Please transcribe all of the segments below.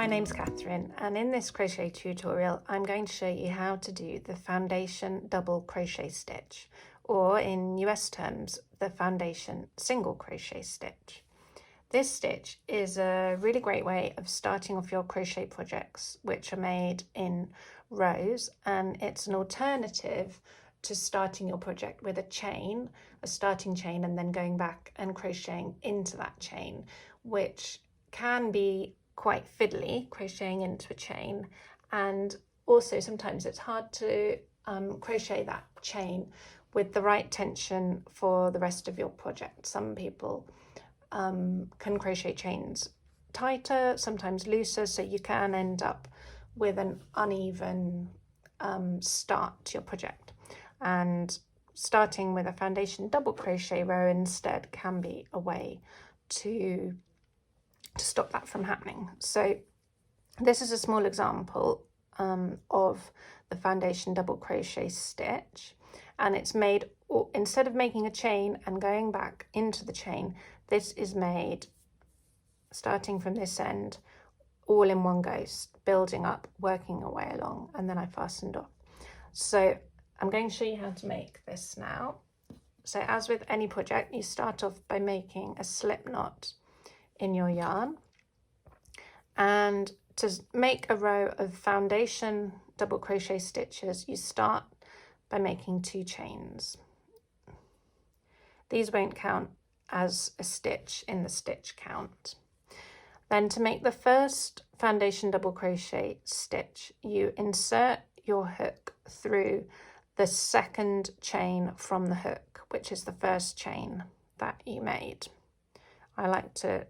my name's Catherine, and in this crochet tutorial I'm going to show you how to do the foundation double crochet stitch, or in US terms the foundation single crochet stitch. This stitch is a really great way of starting off your crochet projects which are made in rows, and it's an alternative to starting your project with a starting chain, and then going back and crocheting into that chain, which can be quite fiddly, crocheting into a chain, and also sometimes it's hard to crochet that chain with the right tension for the rest of your project. Some people can crochet chains tighter, sometimes looser, so you can end up with an uneven start to your project, and starting with a foundation double crochet row instead can be a way to stop that from happening. So this is a small example of the foundation double crochet stitch, and it's made, instead of making a chain and going back into the chain, this is made starting from this end all in one go, building up, working your way along, and then I fastened off. So I'm going to show you how to make this now. So as with any project, you start off by making a slip knot in your yarn, and to make a row of foundation double crochet stitches you start by making 2 chains. These won't count as a stitch in the stitch count. Then to make the first foundation double crochet stitch, you insert your hook through the second chain from the hook, which is the first chain that you made. I like to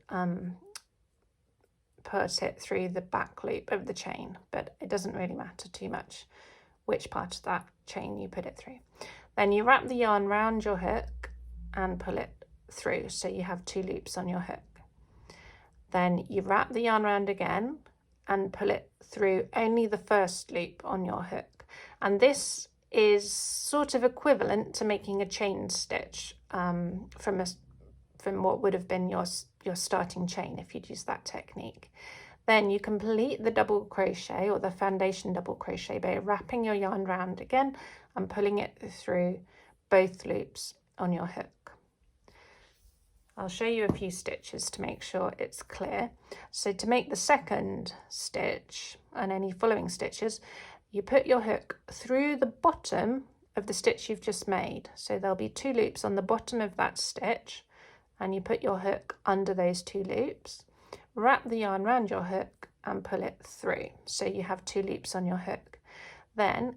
put it through the back loop of the chain, but it doesn't really matter too much which part of that chain you put it through. Then you wrap the yarn round your hook and pull it through, so you have 2 loops on your hook. Then you wrap the yarn round again and pull it through only the first loop on your hook, and this is sort of equivalent to making a chain stitch from what would have been your starting chain if you'd use that technique. Then you complete the double crochet, or the foundation double crochet, by wrapping your yarn round again and pulling it through both loops on your hook. I'll show you a few stitches to make sure it's clear. So to make the second stitch and any following stitches, you put your hook through the bottom of the stitch you've just made. So there'll be 2 loops on the bottom of that stitch, and you put your hook under those 2 loops, wrap the yarn around your hook and pull it through. So you have 2 loops on your hook. Then,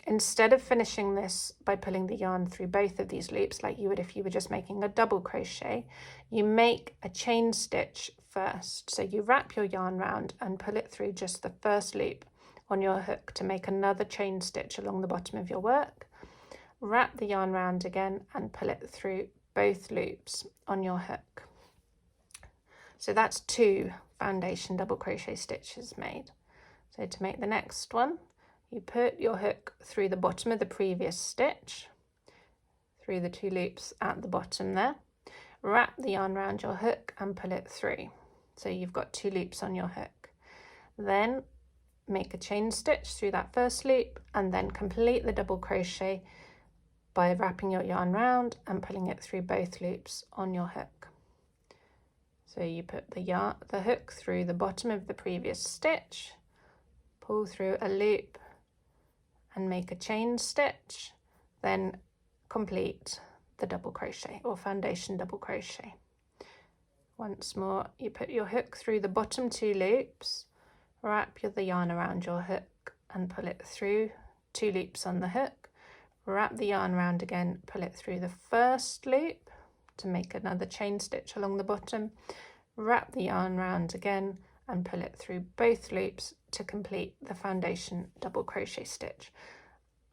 instead of finishing this by pulling the yarn through both of these loops like you would if you were just making a double crochet, you make a chain stitch first. So you wrap your yarn round and pull it through just the first loop on your hook to make another chain stitch along the bottom of your work. Wrap the yarn round again and pull it through both loops on your hook. So that's 2 foundation double crochet stitches made. So to make the next one, you put your hook through the bottom of the previous stitch, through the 2 loops at the bottom there, wrap the yarn around your hook and pull it through. So you've got 2 loops on your hook. Then make a chain stitch through that first loop, and then complete the double crochet by wrapping your yarn round and pulling it through both loops on your hook. So you put the hook through the bottom of the previous stitch, pull through a loop and make a chain stitch, then complete the double crochet or foundation double crochet. Once more, you put your hook through the bottom 2 loops, wrap the yarn around your hook and pull it through 2 loops on the hook, wrap the yarn around again, pull it through the first loop to make another chain stitch along the bottom, wrap the yarn round again and pull it through both loops to complete the foundation double crochet stitch.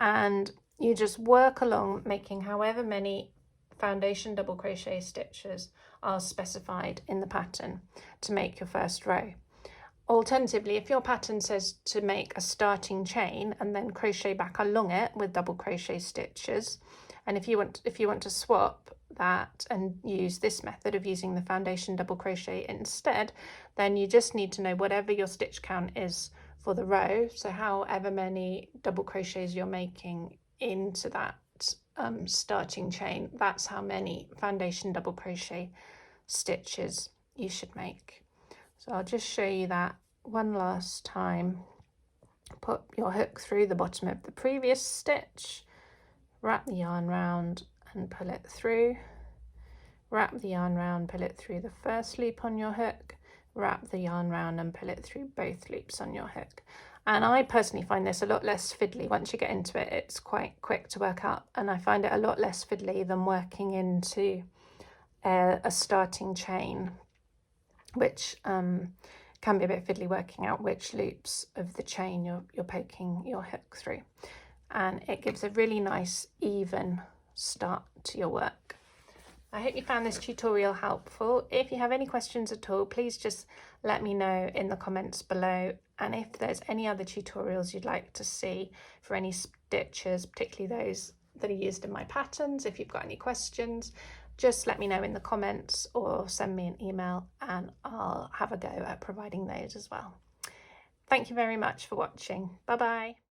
And you just work along, making however many foundation double crochet stitches are specified in the pattern to make your first row. Alternatively, if your pattern says to make a starting chain and then crochet back along it with double crochet stitches, and if you want to swap that and use this method of using the foundation double crochet instead, then you just need to know whatever your stitch count is for the row, so however many double crochets you're making into that starting chain, that's how many foundation double crochet stitches you should make. So I'll just show you that one last time. Put your hook through the bottom of the previous stitch, wrap the yarn round and pull it through, wrap the yarn round, pull it through the first loop on your hook, wrap the yarn round and pull it through both loops on your hook. And I personally find this a lot less fiddly. Once you get into it, it's quite quick to work out, and I find it a lot less fiddly than working into a starting chain, which can be a bit fiddly, working out which loops of the chain you're poking your hook through. And it gives a really nice even start to your work. I hope you found this tutorial helpful. If you have any questions at all, please just let me know in the comments below. And if there's any other tutorials you'd like to see for any stitches, particularly those that are used in my patterns, if you've got any questions, just let me know in the comments or send me an email and I'll have a go at providing those as well. Thank you very much for watching. Bye bye.